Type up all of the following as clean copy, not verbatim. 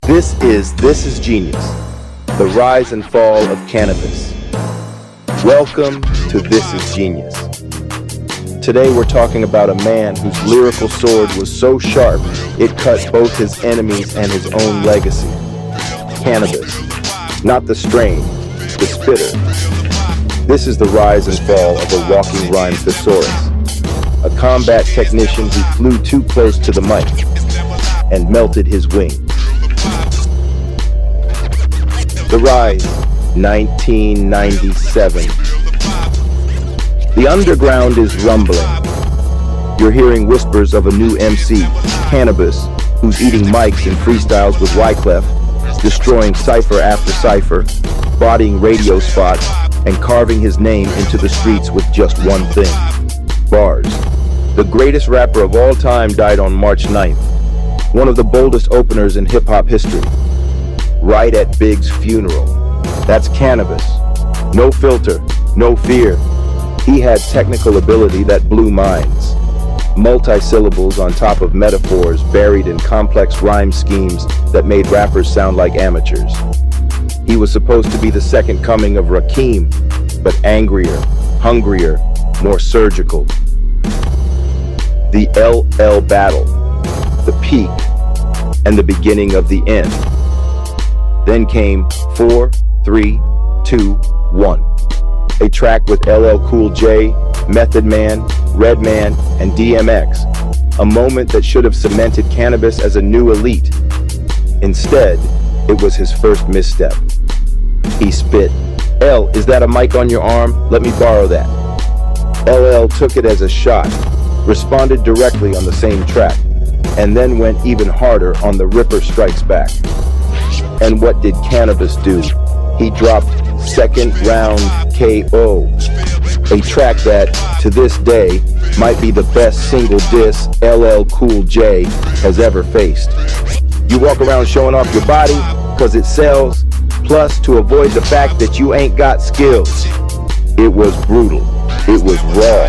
This is Genius, the rise and fall of cannabis. Welcome to This is Genius. Today we're talking about a man whose lyrical sword was so sharp it cut both his enemies and his own legacy. Canibus, not the strain, the spitter. This is the rise and fall of a walking rhyme thesaurus, a combat technician who flew too close to the mic and melted his wings. The rise, 1997. The underground is rumbling. You're hearing whispers of a new MC, Canibus, who's eating mics and freestyles with Wyclef, destroying cipher after cipher, bodying radio spots, and carving his name into the streets with just one thing: bars. The greatest rapper of all time died on March 9th, one of the boldest openers in hip-hop history, right at Big's funeral. That's Canibus. No filter, no fear. He had technical ability that blew minds. Multi-syllables on top of metaphors buried in complex rhyme schemes that made rappers sound like amateurs. He was supposed to be the second coming of Rakim, but angrier, hungrier, more surgical. The LL battle, the peak, and the beginning of the end. Then came 4, 3, 2, 1. A track with LL Cool J, Method Man, Redman, and DMX. A moment that should have cemented Canibus as a new elite. Instead, it was his first misstep. He spit, "L, is that a mic on your arm? Let me borrow that." LL took it as a shot, responded directly on the same track, and then went even harder on the Ripper Strikes Back. And what did Canibus do? He dropped Second Round KO, a track that, to this day, might be the best single diss LL Cool J has ever faced. You walk around showing off your body because it sells, plus to avoid the fact that you ain't got skills. It was brutal. It was raw.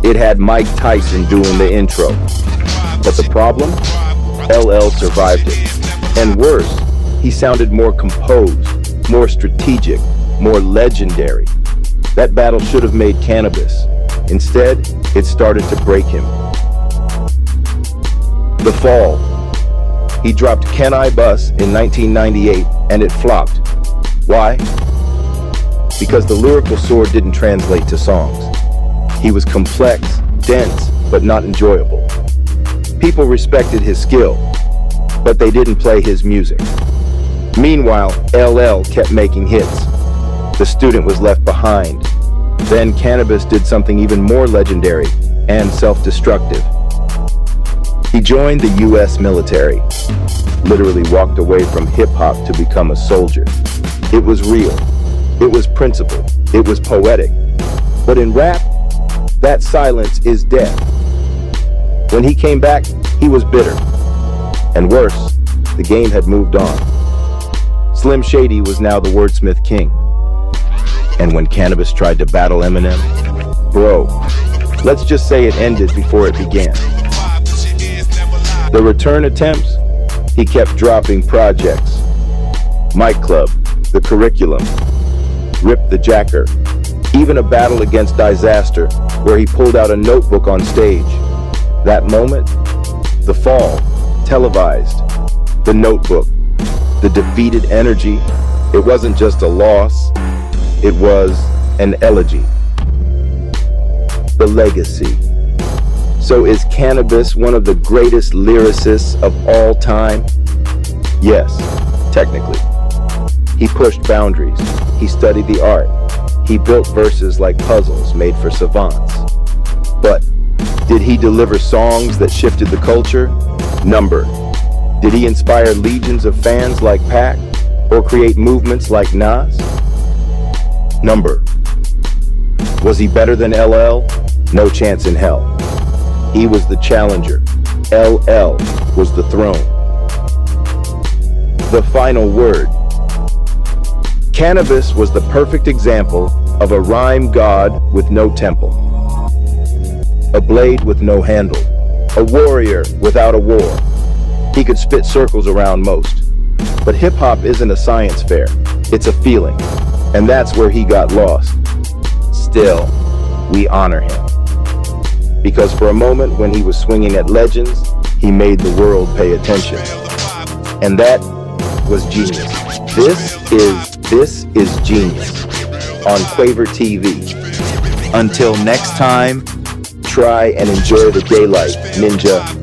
It had Mike Tyson doing the intro. But the problem? LL survived it. And worse, he sounded more composed, more strategic, more legendary. That battle should have made Canibus. Instead, it started to break him. The fall. He dropped Can I Bus in 1998 and it flopped. Why? Because the lyrical sword didn't translate to songs. He was complex, dense, but not enjoyable. People respected his skill, but they didn't play his music. Meanwhile, LL kept making hits. The student was left behind. Then Canibus did something even more legendary and self-destructive. He joined the US military, literally walked away from hip-hop to become a soldier. It was real. It was principled. It was poetic. But in rap, that silence is death. When he came back, he was bitter. And worse, the game had moved on. Slim Shady was now the wordsmith king. And when Canibus tried to battle Eminem, bro, let's just say it ended before it began. The return attempts, he kept dropping projects. Mic Club, The Curriculum, Rip the Jacker, even a battle against Disaster where he pulled out a notebook on stage. That moment, the fall, televised, the notebook, the defeated energy, it wasn't just a loss, it was an elegy. The legacy. So is Canibus one of the greatest lyricists of all time? Yes, technically. He pushed boundaries. He studied the art. He built verses like puzzles made for savants. But did he deliver songs that shifted the culture? Number. Did he inspire legions of fans like Pac? Or create movements like Nas? Number. Was he better than LL? No chance in hell. He was the challenger. LL was the throne. The final word. Canibus was the perfect example of a rhyme god with no temple. A blade with no handle. A warrior without a war. He could spit circles around most. But hip-hop isn't a science fair, it's a feeling. And that's where he got lost. Still, we honor him. Because for a moment when he was swinging at legends, he made the world pay attention. And that was genius. This is Genius on Quaver TV. Until next time, try and enjoy the daylight, ninja.